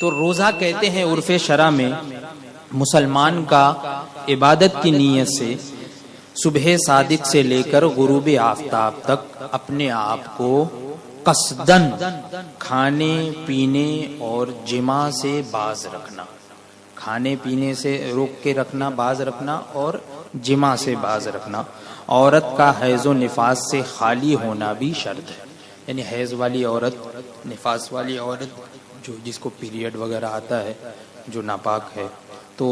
تو روزہ کہتے ہیں عرف شرع میں مسلمان کا عبادت کی نیت سے صبح صادق سے لے کر غروب آفتاب تک اپنے آپ کو قصدن کھانے پینے اور جماع سے باز رکھنا، کھانے پینے سے روک کے رکھنا، باز رکھنا، اور جماع سے باز رکھنا۔ عورت کا حیض و نفاس سے خالی ہونا بھی شرط ہے، یعنی حیض والی عورت، نفاس والی عورت، جو جس کو پیریڈ وغیرہ آتا ہے، جو ناپاک ہے، تو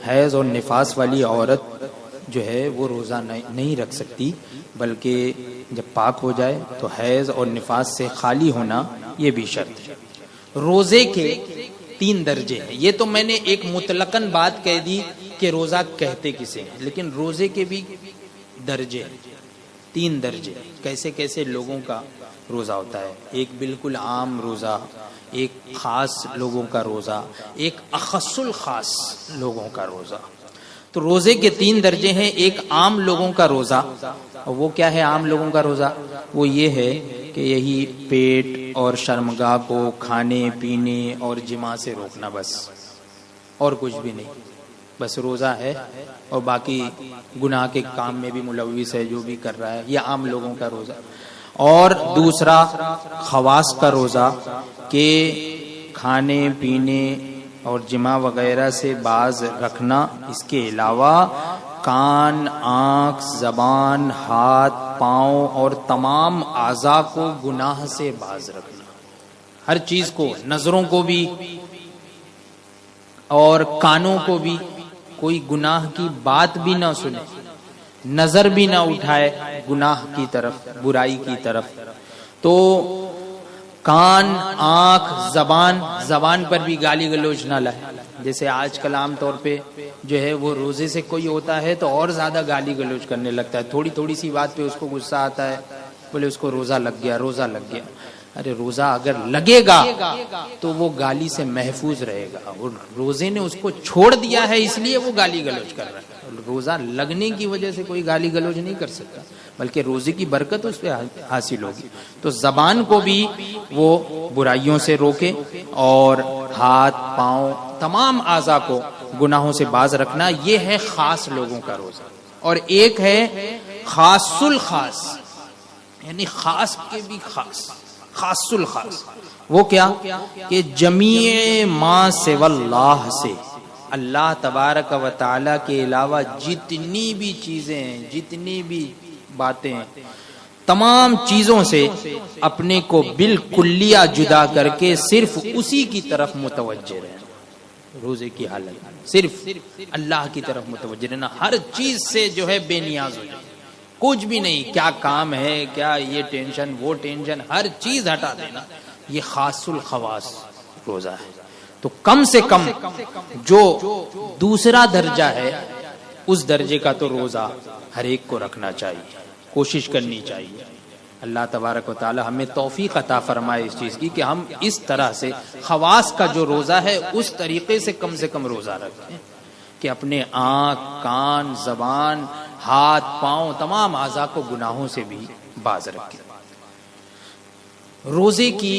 حیض اور نفاس والی عورت جو ہے وہ روزہ نہیں رکھ سکتی، بلکہ جب پاک ہو جائے تو حیض اور نفاس سے خالی ہونا یہ بھی شرط ہے۔ روزے کے 3 درجے ہیں، یہ تو میں نے ایک مطلقاً بات کہہ دی کہ روزہ کہتے کسے ہیں، لیکن روزے کے بھی درجے ہیں، 3 درجے، کیسے کیسے لوگوں کا روزہ ہوتا ہے۔ ایک بالکل عام روزہ، ایک خاص لوگوں کا روزہ، ایک اخص الخاص لوگوں کا روزہ۔ تو روزے کے 3 درجے ہیں۔ ایک عام لوگوں کا روزہ، وہ کیا ہے عام لوگوں کا روزہ؟ وہ یہ ہے کہ یہی پیٹ اور شرمگاہ کو کھانے پینے اور جماع سے روکنا، بس اور کچھ بھی نہیں، بس روزہ ہے، اور باقی گناہ کے کام میں بھی ملوث ہے، جو بھی کر رہا ہے، یہ عام لوگوں کا روزہ۔ اور دوسرا خواص کا روزہ کہ کھانے پینے اور جماع وغیرہ سے باز رکھنا، اس کے علاوہ کان، آنکھ، زبان، ہاتھ، پاؤں اور تمام اعضاء کو گناہ سے باز رکھنا، ہر چیز کو، نظروں کو بھی اور کانوں کو بھی، کوئی گناہ کی بات بھی نہ سنے، نظر بھی نہ اٹھائے گناہ کی طرف، برائی کی طرف۔ تو کان، آنکھ، زبان پر بھی گالی گلوچ نہ لائے، جیسے آج کل عام طور پہ جو ہے وہ روزے سے کوئی ہوتا ہے تو اور زیادہ گالی گلوچ کرنے لگتا ہے، تھوڑی تھوڑی سی بات پہ اس کو غصہ آتا ہے، بولے اس کو روزہ لگ گیا، روزہ لگ گیا۔ ارے روزہ اگر لگے گا تو وہ گالی سے محفوظ رہے گا، اور روزے نے اس کو چھوڑ دیا ہے اس لیے وہ گالی گلوچ کر رہا ہے۔ روزہ لگنے کی وجہ سے کوئی گالی گلوچ نہیں کر سکتا، بلکہ روزے کی برکت اس پہ حاصل ہوگی۔ تو زبان کو بھی وہ برائیوں سے روکے، اور ہاتھ، پاؤں، تمام اعضاء کو گناہوں سے باز رکھنا، یہ ہے خاص لوگوں کا روزہ۔ اور ایک ہے خاص الخاص، یعنی خاص کے بھی خاص، خاص الخاص۔ وہ کیا کہ جمیع ما سوی اللہ سے، اللہ تبارک و تعالی کے علاوہ جتنی بھی چیزیں ہیں، جتنی بھی باتیں ہیں، تمام چیزوں سے اپنے کو بالکلیہ جدا کر کے صرف اسی کی طرف متوجہ رہنا۔ روزے کی حالت صرف اللہ کی طرف متوجہ رہنا، ہر چیز سے جو ہے بے نیاز ہو جائے، کچھ بھی نہیں، کیا کام ہے، کیا یہ ٹینشن وہ ٹینشن، ہر چیز ہٹا دینا، یہ خاص الخواص روزہ ہے۔ تو کم سے کم جو دوسرا درجہ ہے اس درجے کا تو روزہ ہر ایک کو رکھنا چاہیے، کوشش کرنی چاہیے۔ اللہ تبارک و تعالی ہمیں توفیق عطا فرمائے اس چیز کی کہ ہم اس طرح سے خواص کا جو روزہ ہے اس طریقے سے کم روزہ رکھیں کہ اپنے آنکھ، کان، زبان، ہاتھ، پاؤں، تمام اعضاء کو گناہوں سے بھی باز رکھیں۔ روزے کی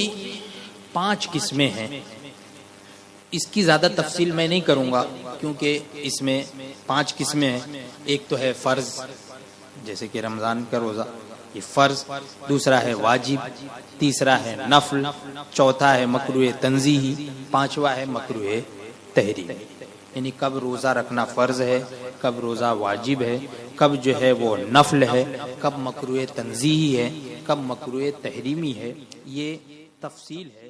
5 قسمیں ہیں، اس کی زیادہ تفصیل میں نہیں کروں گا کیونکہ اس میں 5 قسمیں ہیں۔ ایک تو ہے فرض، جیسے کہ رمضان کا روزہ، یہ فرض۔ دوسرا ہے واجب، تیسرا ہے نفل، چوتھا ہے مکروہ تنزیہی، 5واں ہے مکروہ تحریمی۔ یعنی کب روزہ رکھنا فرض ہے، کب روزہ واجب ہے، کب جو ہے وہ نفل ہے، کب مکروہ تنزیہی ہے، کب مکروہ تحریمی ہے، یہ تفصیل ہے۔